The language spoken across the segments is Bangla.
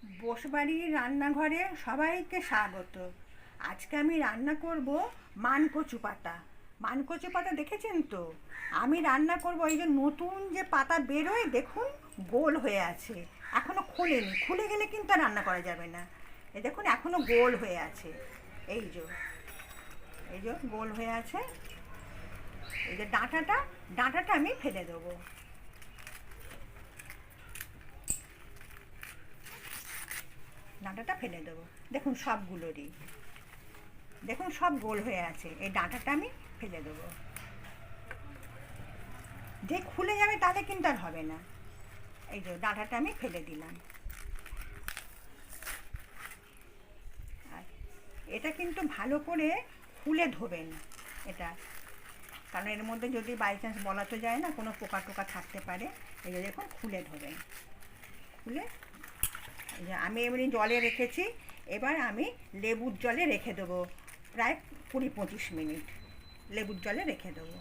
বসবাড়ির রান্নাঘরে সবাইকে স্বাগত। আজকে আমি রান্না করব মানকচু পাতা। মানকচু পাতা দেখেছেন তো? আমি রান্না করব এই যে নতুন যে পাতা বেরোয়, দেখুন গোল হয়ে আছে, এখনো খোলেনি। খুলে গেলে কিন্তু আর রান্না করা যাবে না। এই দেখুন এখনো গোল হয়ে আছে, এই যে গোল হয়ে আছে। এই যে ডাঁটাটা আমি ফেলে দেবো। ডাঁটাটা ফেলে দেবো। দেখুন সবগুলোরই, দেখুন সব গোল হয়ে আছে। এই ডাঁটাটা আমি ফেলে দেবো। যে খুলে যাবে তাহলে কিন্তু আর হবে না। এই যে ডাঁটাটা আমি ফেলে দিলাম। আর এটা কিন্তু ভালো করে খুলে ধোবেন এটা, কারণ এর মধ্যে যদি বাই চান্স বলা তো যায় না, কোনো পোকা টোকা থাকতে পারে। এই যে দেখুন খুলে ধোবেন। খুলে এই যে আমি এমনি জলে রেখেছি, এবার আমি লেবুর জলে রেখে দেবো প্রায় 20-25 মিনিট। লেবুর জলে রেখে দেবো,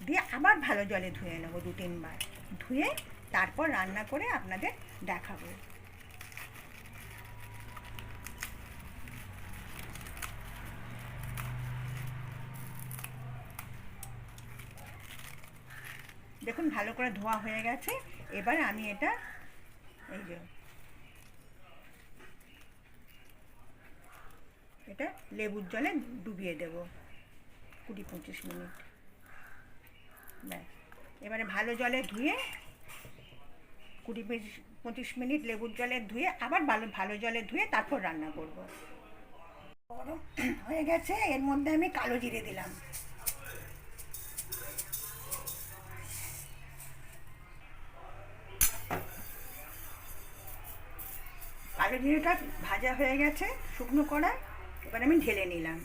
দিয়ে আবার ভালো জলে ধুয়ে নেবো 2-3 বার। ধুয়ে তারপর রান্না করে আপনাদের দেখাবো। দেখুন ভালো করে ধোয়া হয়ে গেছে। এবার আমি এটা এই যে এটা লেবুর জলে ডুবিয়ে দেবো 20-25 মিনিট। ব্যাস, এবারে ভালো জলে ধুয়ে 20-25 মিনিট লেবুর জলে ধুয়ে আবার ভালো জলে ধুয়ে তারপর রান্না করব। গরম হয়ে গেছে, এর মধ্যে আমি কালো জিরে দিলাম। কালো জিরেটা ভাজা হয়ে গেছে শুকনো কড়ায়, এবার আমি ঢেলে নিলাম।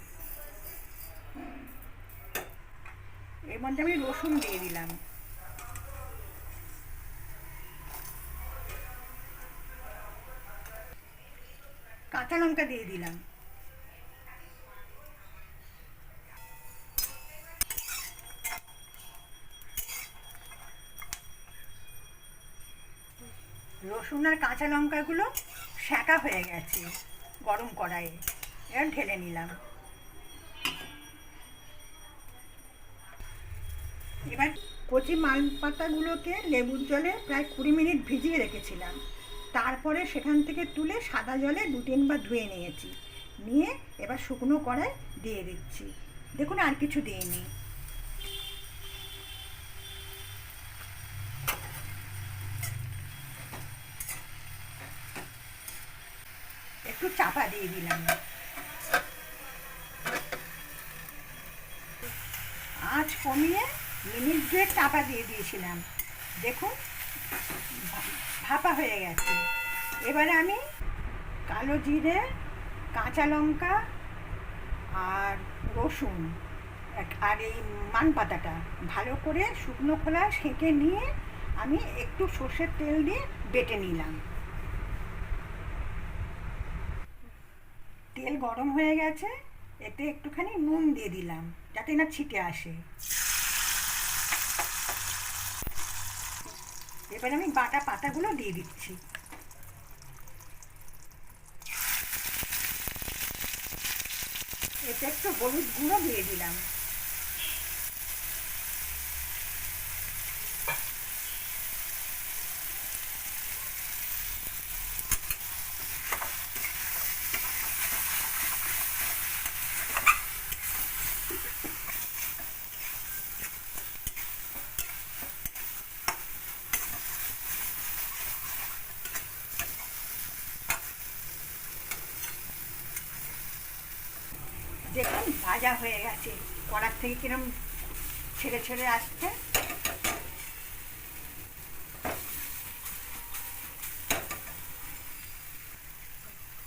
এর মধ্যে আমি রসুন দিয়ে দিলাম। কাঁচা লঙ্কা দিয়ে দিলাম। রসুন আর কাঁচা লঙ্কাগুলো সেঁকা হয়ে গেছে গরম কড়াইয়ে, এবার ঢেলে নিলাম। এবার কচি মাল পাতাগুলোকে লেবুর জলে প্রায় 20 মিনিট ভিজিয়ে রেখেছিলাম, তারপরে সেখান থেকে তুলে সাদা জলে 2-3 বার ধুয়ে নিয়েছি। নিয়ে এবার শুকনো কড়াই দিয়ে দিচ্ছি। দেখুন আর কিছু দিইনি। একটু চাপা দিয়ে দিলাম, আঁচ কমিয়ে মিনিট 2 চাপা দিয়ে দিয়েছিলাম। দেখুন ভাপা হয়ে গেছে। এবারে আমি কালো জিরে, কাঁচা লঙ্কা আর রসুন আর এই মান পাতাটা ভালো করে শুকনো খোলায় সেঁকে নিয়ে আমি একটু সর্ষের তেল দিয়ে বেটে নিলাম। তেল গরম হয়ে গেছে, এতে একটুখানি নুন দিয়ে দিলাম যাতে না ছিটে আসে। এবার আমি বাটা পাতাগুলো দিয়ে দিচ্ছি। এতে একটু হলুদ গুঁড়ো দিয়ে দিলাম। দেখুন ভাজা হয়ে গেছে, কড়ার থেকে কিরম ছেড়ে ছেড়ে আসছে।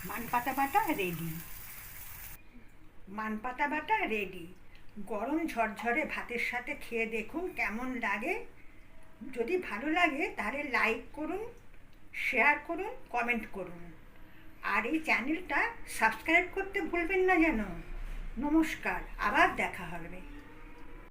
মানপাতা বাটা রেডি। মানপাতা বাটা রেডি। গরম ঝরঝরে ভাতের সাথে খেয়ে দেখুন কেমন লাগে। যদি ভালো লাগে তাহলে লাইক করুন, শেয়ার করুন, কমেন্ট করুন। আর এই চ্যানেলটা সাবস্ক্রাইব করতে ভুলবেন না যেন। নমস্কার, আবার দেখা হবে।